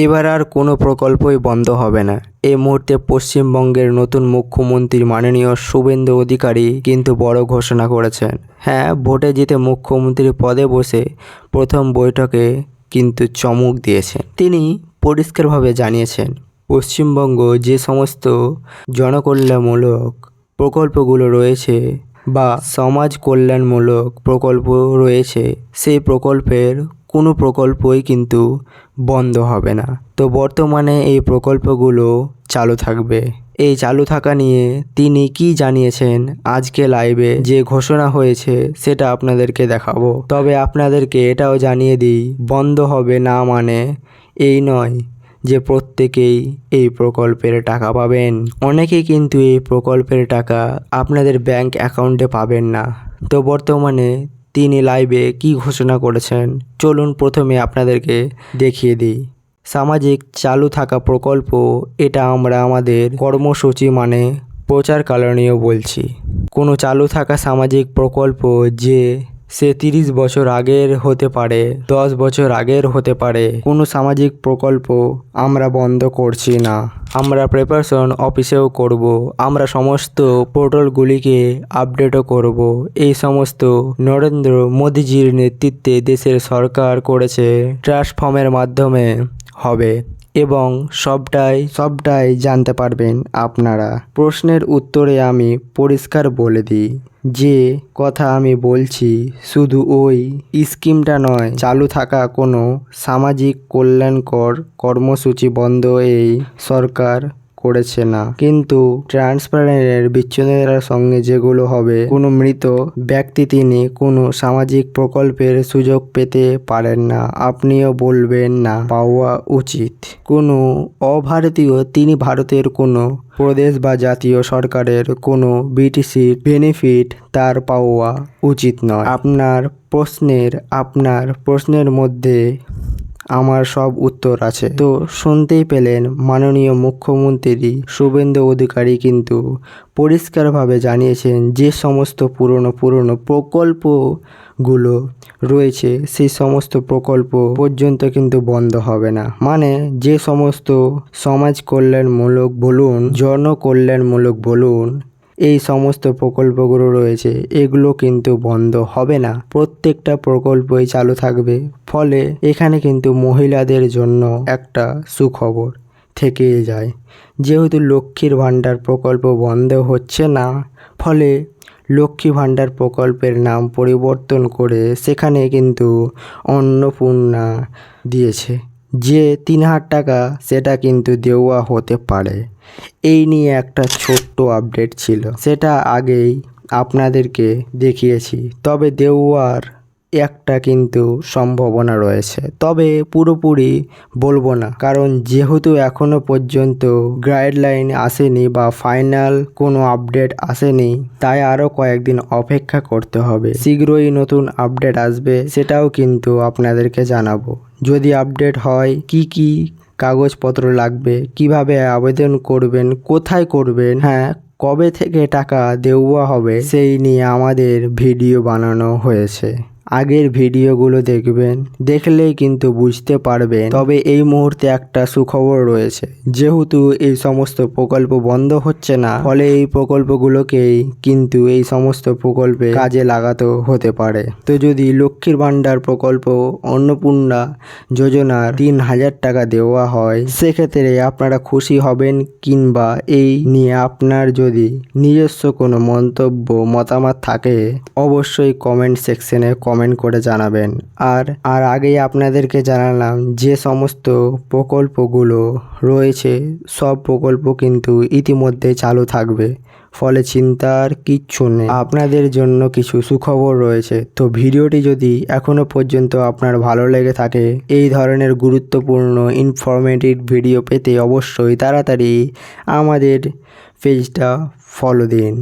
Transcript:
এবার আর কোনো প্রকল্পই বন্ধ হবে না। এই মুহূর্তে পশ্চিমবঙ্গের নতুন মুখ্যমন্ত্রী মাননীয় শুভেন্দু অধিকারী কিন্তু বড় ঘোষণা করেছেন। হ্যাঁ, ভোটে জিতে মুখ্যমন্ত্রী পদে বসে প্রথম বৈঠকে কিন্তু চমক দিয়েছেন। তিনি পরিষ্কারভাবে জানিয়েছেন, পশ্চিমবঙ্গ যে সমস্ত জনকল্যাণমূলক প্রকল্পগুলো রয়েছে বা সমাজ কল্যাণমূলক প্রকল্প রয়েছে, সেই প্রকল্পের কোনো প্রকল্পই কিন্তু বন্ধ হবে না। তো বর্তমানে এই প্রকল্পগুলো চালু থাকবে। এই চালু থাকা নিয়ে তিনি কি জানিয়েছেন আজকে লাইভে যে ঘোষণা হয়েছে সেটা আপনাদেরকে দেখাবো। তবে আপনাদেরকে এটাও জানিয়ে দিই, বন্ধ হবে না মানে এই নয় যে প্রত্যেকেই এই প্রকল্পের টাকা পাবেন। অনেকেই কিন্তু এই প্রকল্পের টাকা আপনাদের ব্যাংক অ্যাকাউন্টে পাবেন না। তো বর্তমানে তিনি লাইভে কি ঘোষণা করেছেন চলুন প্রথমে আপনাদেরকে দেখিয়ে দিই। সামাজিক চালু থাকা প্রকল্প, এটা আমরা আমাদের কর্মসূচি মানে প্রচারকালীনও বলছি। কোনো চালু থাকা সামাজিক প্রকল্প যে সে 30 বছর আগের হতে পারে, 10 বছর আগের হতে পারে, কোনো সামাজিক প্রকল্প আমরা বন্ধ করছি না। আমরা প্রিপারেশন অফিসেও করব, আমরা সমস্ত পোর্টালগুলিকে আপডেটও করব। এই সমস্ত নরেন্দ্র মোদীজির নেতৃত্বে দেশের সরকার করেছে, ট্রান্সফর্মের মাধ্যমে হবে এবং সবটাই জানতে পারবেন আপনারা। প্রশ্নের উত্তরে আমি পরিষ্কার বলে দিই, যে কথা আমি বলছি শুধু ওই স্কিমটা নয়, চালু থাকা কোনো সামাজিক কল্যাণকর কর্মসূচি বন্ধ এই সরকার করেছে না। কিন্তু ট্রান্সপারেন্টের বিচ্ছিন্নতার সঙ্গে যেগুলো হবে, কোনো মৃত ব্যক্তি তিনি কোনো সামাজিক প্রকল্পের সুযোগ পেতে পারেন না, আপনিও বলবেন না পাওয়া উচিত। কোনো অভারতীয় তিনি ভারতের কোনো প্রদেশ বা জাতীয় সরকারের কোনো বিটিসি বেনিফিট তার পাওয়া উচিত নয়। আপনার প্রশ্নের মধ্যে আমার সব উত্তর আছে। তো শুনতেই পেলেন, মাননীয় মুখ্যমন্ত্রী শুভেন্দু অধিকারী কিন্তু পরিষ্কারভাবে জানিয়েছেন যে সমস্ত পুরনো প্রকল্পগুলো রয়েছে সেই সমস্ত প্রকল্প পর্যন্ত কিন্তু বন্ধ হবে না। মানে যে সমস্ত সমাজ কল্যাণমূলক বলুন, জনকল্যাণমূলক বলুন, এই সমস্ত প্রকল্পগুলো রয়েছে এগুলো কিন্তু বন্ধ হবে না, প্রত্যেকটা প্রকল্পই চালু থাকবে। ফলে এখানে কিন্তু মহিলাদের জন্য একটা সুখবর থেকে যায়, যেহেতু লক্ষ্মীর ভাণ্ডার প্রকল্প বন্ধ হচ্ছে না, ফলে লক্ষ্মী ভাণ্ডার প্রকল্পের নাম পরিবর্তন করে সেখানে কিন্তু অন্নপূর্ণা দিয়েছে, যে 3000 টাকা সেটা কিন্তু দেওয়া হতে পারে। এই নিয়ে একটা ছোট্ট আপডেট ছিল, সেটা আগেই আপনাদেরকে দেখিয়েছি। তবে দেওয়ার একটা কিন্তু সম্ভাবনা রয়েছে, তবে পুরোপুরি বলবো না, কারণ যেহেতু এখনো পর্যন্ত গাইডলাইন আসেনি বা ফাইনাল কোনো আপডেট আসেনি, তাই আরও কয়েকদিন অপেক্ষা করতে হবে। শীঘ্রই নতুন আপডেট আসবে, সেটাও কিন্তু আপনাদেরকে জানাবো। যদি আপডেট হয় কি কাগজপত্র লাগবে, কিভাবে আবেদন করবেন, কোথায় করবেন, হ্যাঁ কবে থেকে টাকা দেওয়া হবে, সেই নিয়ে আমাদের ভিডিও বানানো হয়েছে। আগের ভিডিওগুলো দেখবেন, দেখলেই কিন্তু বুঝতে পারবেন। তবে এই মুহূর্তে একটা সুখবর রয়েছে, যেহেতু এই সমস্ত প্রকল্প বন্ধ হচ্ছে না, ফলে এই প্রকল্পগুলোকেই কিন্তু এই সমস্ত প্রকল্পে কাজে লাগাতে হতে পারে। তো যদি লক্ষ্মীর ভাণ্ডার প্রকল্প, অন্নপূর্ণা যোজনার 3000 টাকা দেওয়া হয়, সেক্ষেত্রে আপনারা খুশি হবেন, কিংবা এই নিয়ে আপনার যদি নিজস্ব কোনো মতামত থাকে অবশ্যই কমেন্ট সেকশনে কমেন্ট করে জানাবেন। আর আগেই আপনাদেরকে জানালাম যে সমস্ত প্রকল্পগুলো রয়েছে সব প্রকল্প কিন্তু ইতিমধ্যে চালু থাকবে, ফলে চিন্তার কিচ্ছু নেই। আপনাদের জন্য কিছু সুখবর রয়েছে। তো ভিডিওটি যদি এখনো পর্যন্ত আপনার ভালো লেগে থাকে, এই ধরনের গুরুত্বপূর্ণ ইনফরমেটিভ ভিডিও পেতে অবশ্যই তাড়াতাড়ি আমাদের পেজটা ফলো দিন।